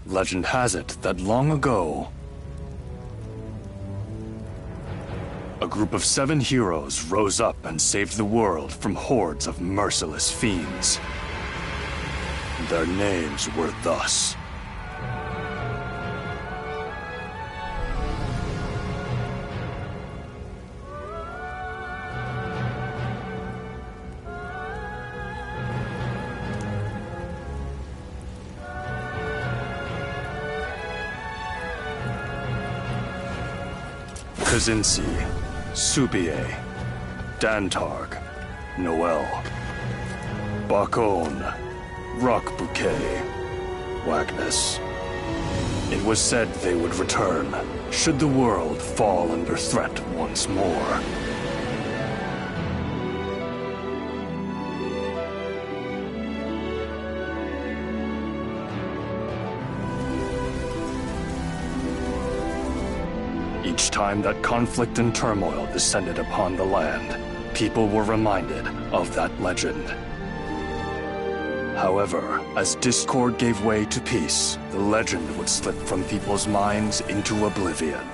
Legend has it that long ago, a group of 7 heroes rose up and saved the world from hordes of merciless fiends. Their names were thus: Kazinsi, Subier, Dantarg, Noel, Bakon, Rock Bouquet, Wagnus. It was said they would return, should the world fall under threat once more. Each time that conflict and turmoil descended upon the land, people were reminded of that legend. However, as discord gave way to peace, the legend would slip from people's minds into oblivion.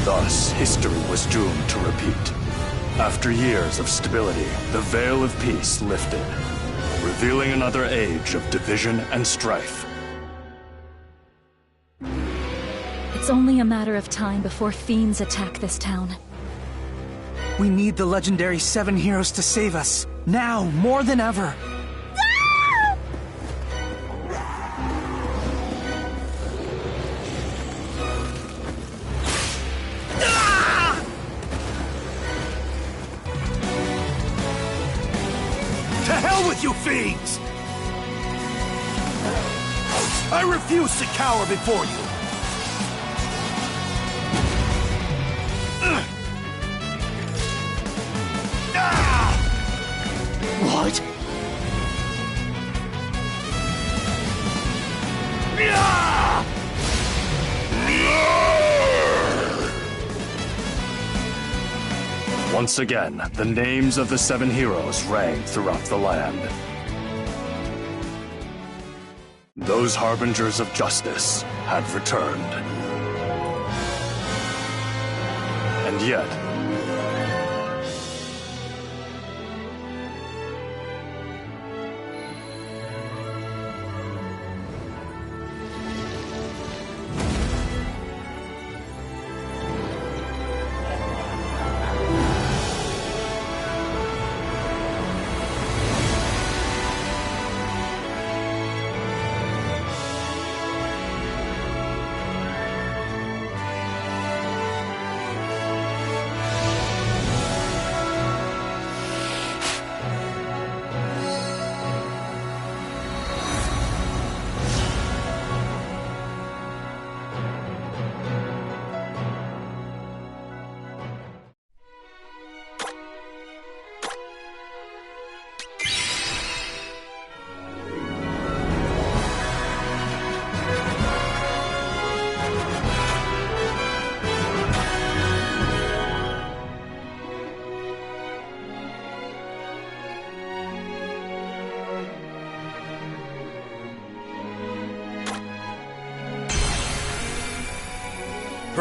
Thus, history was doomed to repeat. After years of stability, the veil of peace lifted, revealing another age of division and strife. It's only a matter of time before fiends attack this town. We need the legendary 7 heroes to save us, now more than ever. You fiends! I refuse to cower before you! What? Once again, the names of the 7 heroes rang throughout the land. Those harbingers of justice had returned. And yet,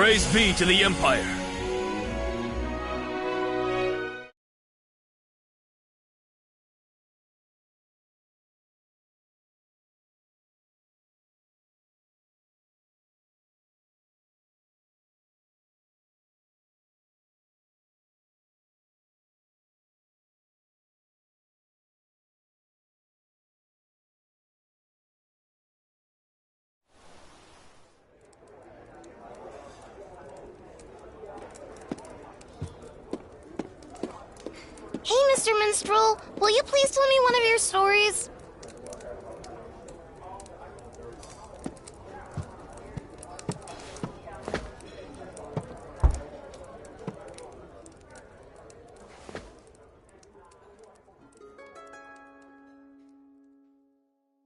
Praise be to the Empire. Hey, Mr. Minstrel, will you please tell me one of your stories?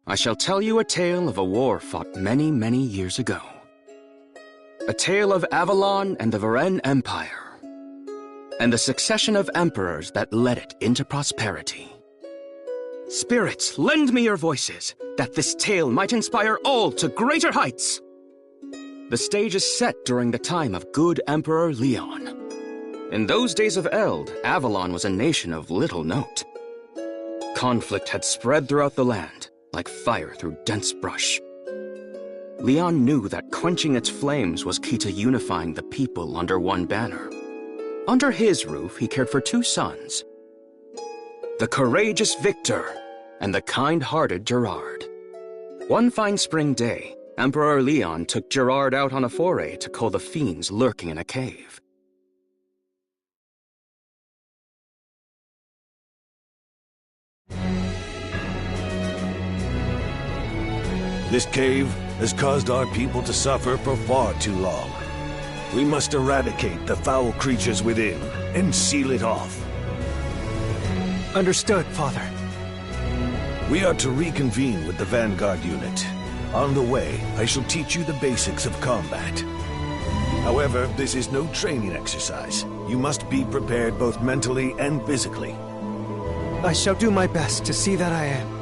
I shall tell you a tale of a war fought many, many years ago. A tale of Avalon and the Varen Empire, and the succession of emperors that led it into prosperity. Spirits, lend me your voices, that this tale might inspire all to greater heights. The stage is set during the time of good Emperor Leon. In those days of Eld, Avalon was a nation of little note. Conflict had spread throughout the land, like fire through dense brush. Leon knew that quenching its flames was key to unifying the people under one banner. Under his roof, he cared for two sons, the courageous Victor and the kind-hearted Gerard. One fine spring day, Emperor Leon took Gerard out on a foray to cull the fiends lurking in a cave. This cave has caused our people to suffer for far too long. We must eradicate the foul creatures within and seal it off. Understood, Father. We are to reconvene with the Vanguard unit. On the way, I shall teach you the basics of combat. However, this is no training exercise. You must be prepared both mentally and physically. I shall do my best to see that I am.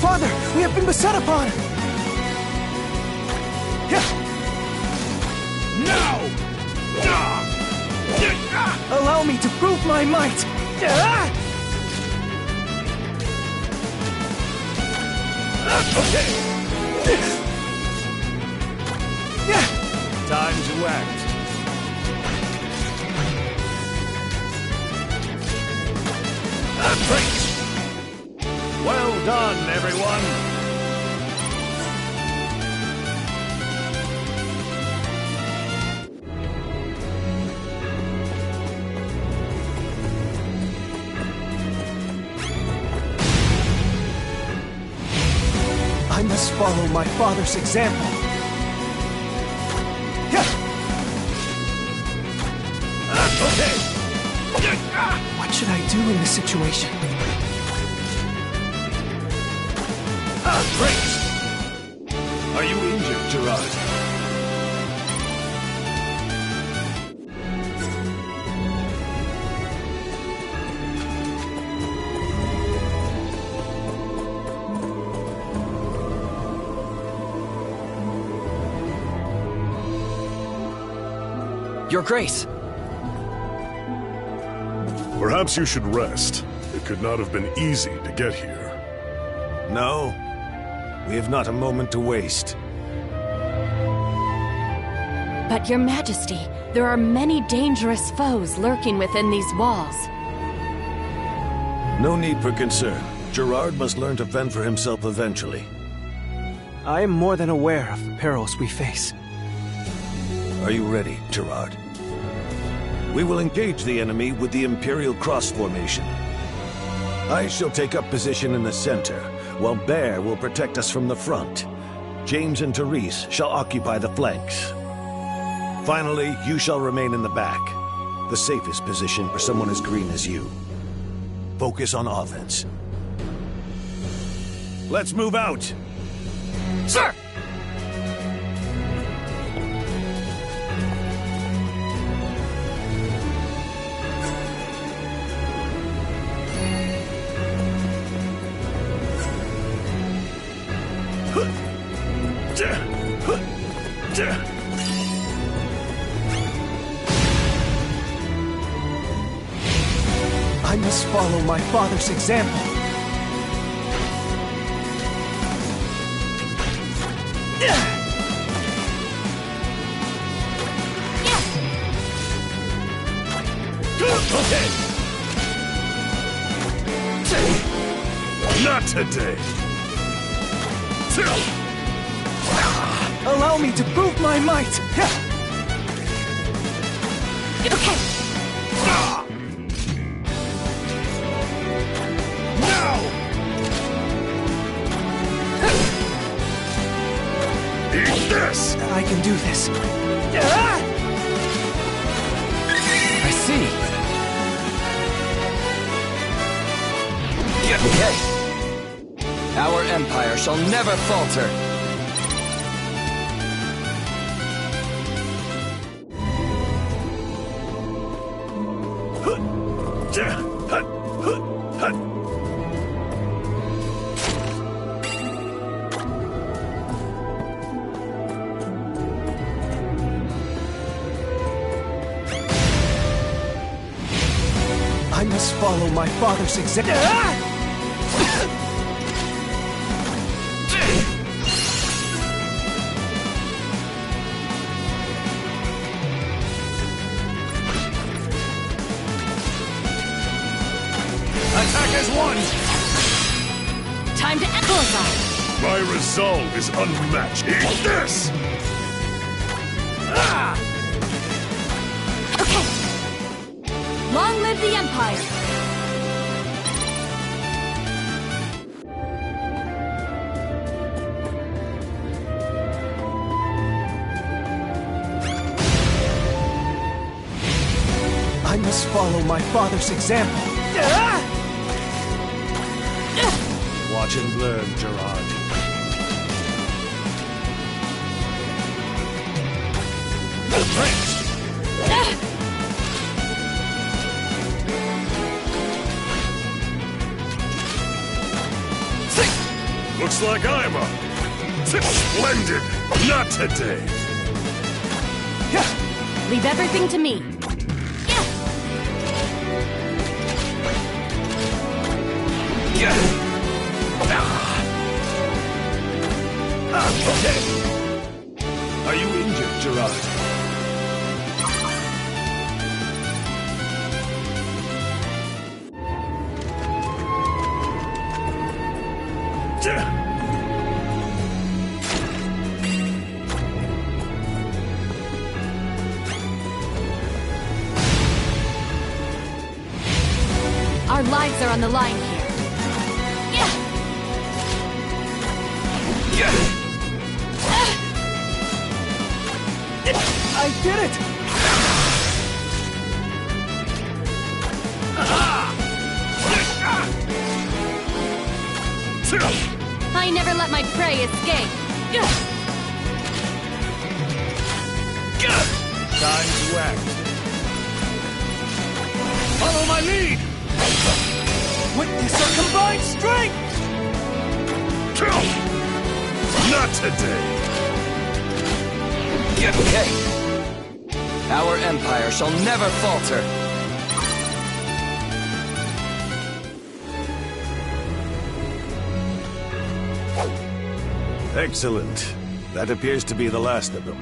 Father, we have been beset upon! Allow me to prove my might! Okay! Time to act. Well done, everyone! I must follow my father's example. What should I do in this situation? Are you injured, Gerard? Your Grace! Perhaps you should rest. It could not have been easy to get here. No. We have not a moment to waste. But Your Majesty, there are many dangerous foes lurking within these walls. No need for concern. Gerard must learn to fend for himself eventually. I am more than aware of the perils we face. Are you ready, Gerard? We will engage the enemy with the Imperial Cross formation. I shall take up position in the center, while Bear will protect us from the front. James and Therese shall occupy the flanks. Finally, you shall remain in the back, the safest position for someone as green as you. Focus on offense. Let's move out! Sir! I must follow my father's example. Okay. Not today. Allow me to prove my might. Okay. Now! Eat this! I can do this. I see. Okay. Our empire shall never falter. I must follow my father's example. Attack as one! Time to bullseye. My resolve is unmatched. Eat this! Okay. Long live the Empire. I must follow my father's example. Watch and learn, Gerard. Looks like I'm up. Splendid! Not today. Leave everything to me. Okay. Are you injured, Gerard? Our lives are on the line here. I did it! I never let my prey escape. Time to act. Follow my lead! Witness our combined strength! Not today. Okay. Our empire shall never falter. Excellent. That appears to be the last of them.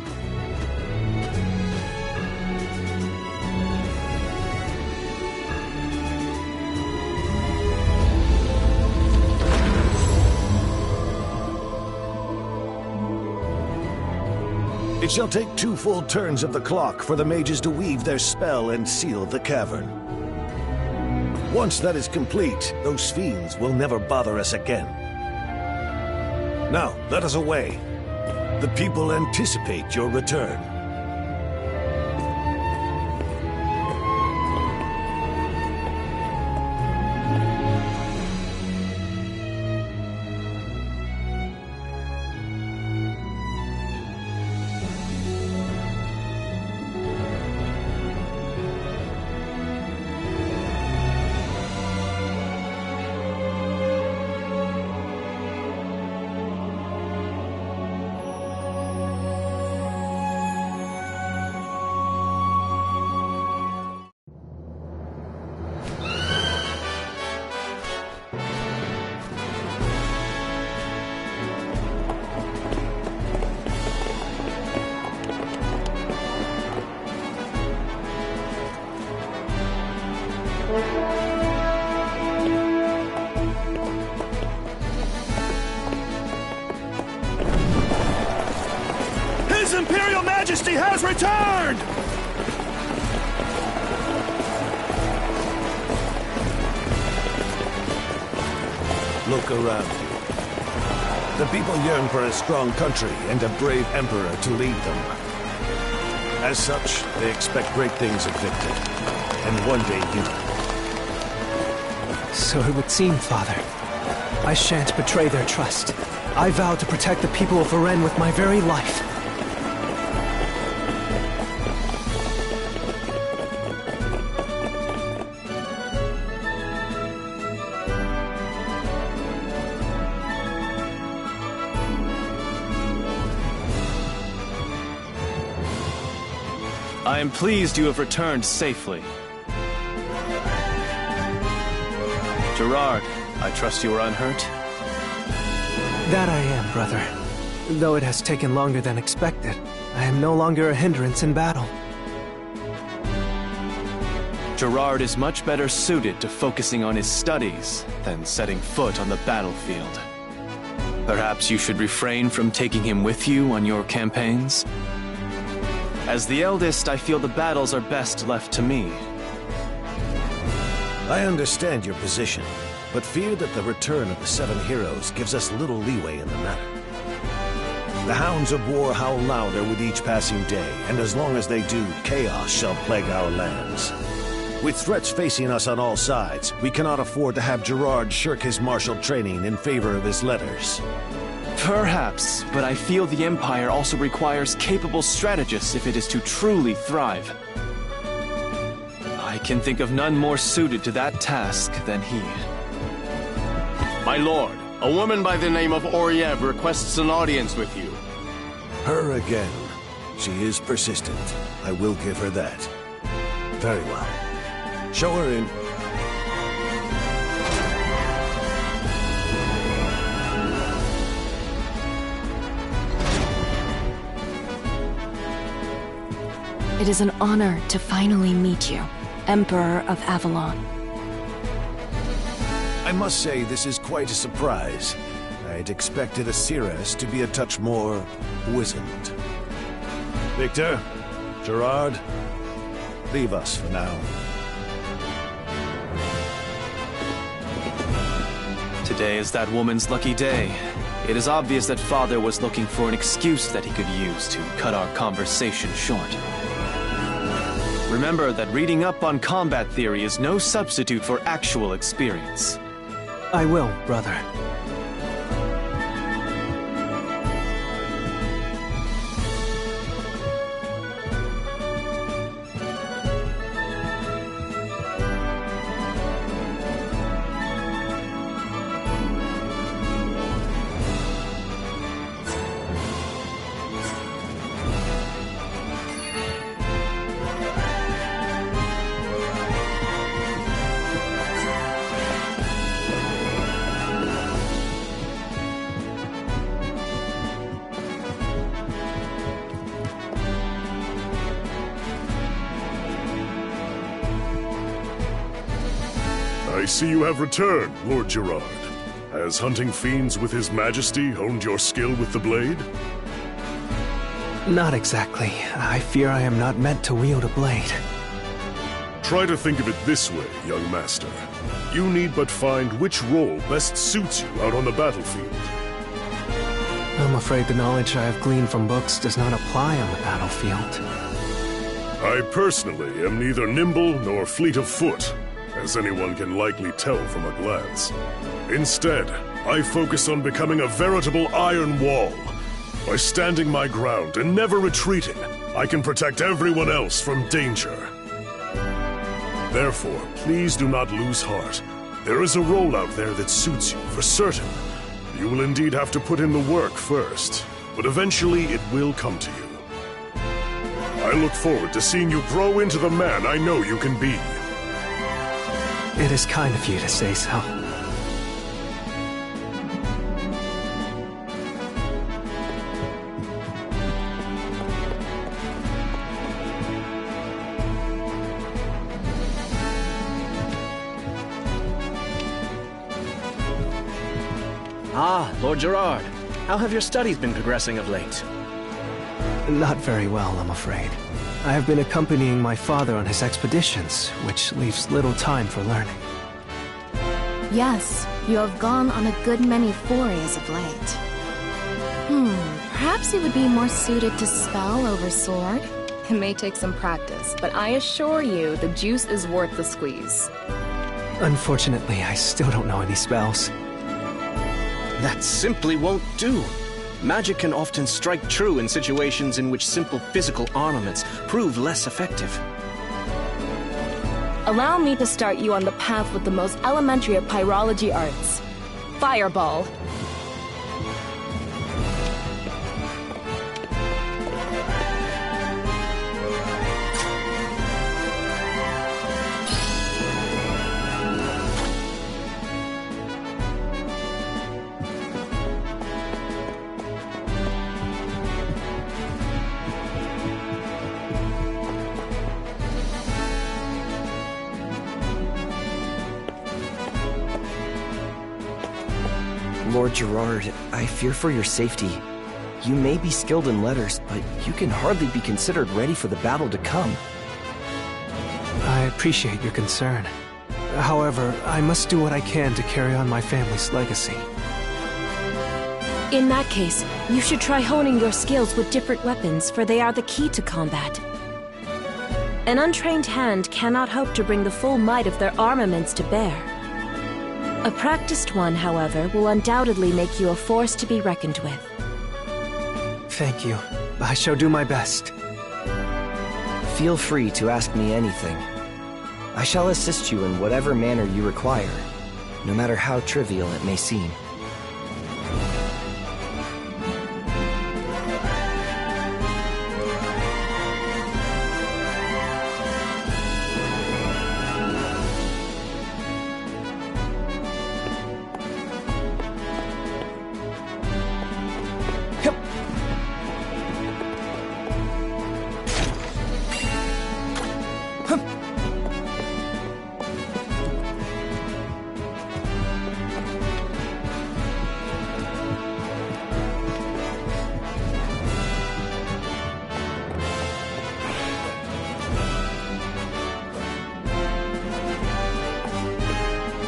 It shall take 2 full turns of the clock for the mages to weave their spell and seal the cavern. Once that is complete, those fiends will never bother us again. Now, let us away. The people anticipate your return. His Imperial Majesty has returned! Look around you. The people yearn for a strong country and a brave emperor to lead them. As such, they expect great things of Victor, and one day you. So it would seem, Father. I shan't betray their trust. I vow to protect the people of Varen with my very life. I am pleased you have returned safely. Gerard, I trust you are unhurt? That I am, brother. Though it has taken longer than expected, I am no longer a hindrance in battle. Gerard is much better suited to focusing on his studies than setting foot on the battlefield. Perhaps you should refrain from taking him with you on your campaigns? As the eldest, I feel the battles are best left to me. I understand your position, but fear that the return of the Seven Heroes gives us little leeway in the matter. The hounds of war howl louder with each passing day, and as long as they do, chaos shall plague our lands. With threats facing us on all sides, we cannot afford to have Gerard shirk his martial training in favor of his letters. Perhaps, but I feel the Empire also requires capable strategists if it is to truly thrive. I can think of none more suited to that task than he. My lord, a woman by the name of Oriev requests an audience with you. Her again. She is persistent. I will give her that. Very well. Show her in. It is an honor to finally meet you, Emperor of Avalon. I must say this is quite a surprise. I'd expected Asiras to be a touch more wizened. Victor, Gerard, leave us for now. Today is that woman's lucky day. It is obvious that Father was looking for an excuse that he could use to cut our conversation short. Remember that reading up on combat theory is no substitute for actual experience. I will, brother. I see you have returned, Lord Gerard. Has hunting fiends with His Majesty honed your skill with the blade? Not exactly. I fear I am not meant to wield a blade. Try to think of it this way, young master. You need but find which role best suits you out on the battlefield. I'm afraid the knowledge I have gleaned from books does not apply on the battlefield. I personally am neither nimble nor fleet of foot, as anyone can likely tell from a glance. Instead, I focus on becoming a veritable iron wall. By standing my ground and never retreating, I can protect everyone else from danger. Therefore, please do not lose heart. There is a role out there that suits you, for certain. You will indeed have to put in the work first, but eventually it will come to you. I look forward to seeing you grow into the man I know you can be. It is kind of you to say so. Ah, Lord Gerard. How have your studies been progressing of late? Not very well, I'm afraid. I have been accompanying my father on his expeditions, which leaves little time for learning. Yes, you have gone on a good many forays of late. Perhaps you would be more suited to spell over sword? It may take some practice, but I assure you the juice is worth the squeeze. Unfortunately, I still don't know any spells. That simply won't do. Magic can often strike true in situations in which simple physical armaments prove less effective. Allow me to start you on the path with the most elementary of pyrology arts. Fireball. Lord Gerard, I fear for your safety. You may be skilled in letters, but you can hardly be considered ready for the battle to come. I appreciate your concern. However, I must do what I can to carry on my family's legacy. In that case, you should try honing your skills with different weapons, for they are the key to combat. An untrained hand cannot hope to bring the full might of their armaments to bear. A practiced one, however, will undoubtedly make you a force to be reckoned with. Thank you. I shall do my best. Feel free to ask me anything. I shall assist you in whatever manner you require, no matter how trivial it may seem.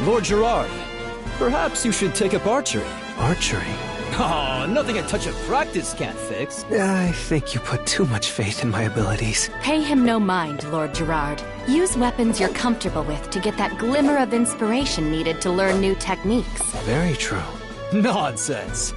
Lord Gerard, perhaps you should take up archery. Archery? Oh, nothing a touch of practice can't fix. I think you put too much faith in my abilities. Pay him no mind, Lord Gerard. Use weapons you're comfortable with to get that glimmer of inspiration needed to learn new techniques. Very true. Nonsense.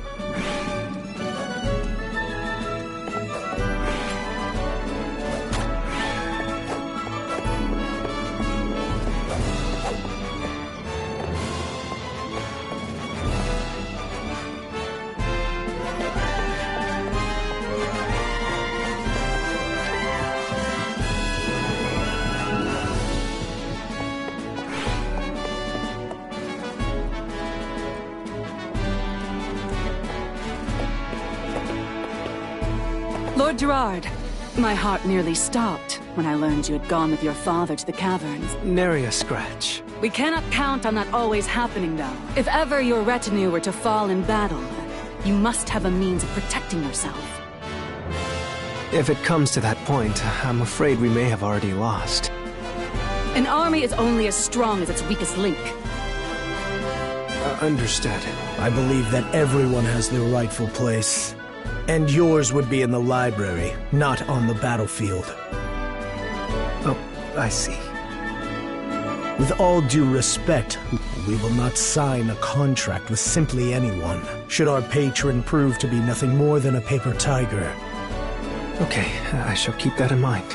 Lord Gerard, my heart nearly stopped when I learned you had gone with your father to the caverns. Nary a scratch. We cannot count on that always happening, though. If ever your retinue were to fall in battle, you must have a means of protecting yourself. If it comes to that point, I'm afraid we may have already lost. An army is only as strong as its weakest link. Understood. I believe that everyone has their rightful place. And yours would be in the library, not on the battlefield. Oh, I see. With all due respect, we will not sign a contract with simply anyone, should our patron prove to be nothing more than a paper tiger. Okay, I shall keep that in mind.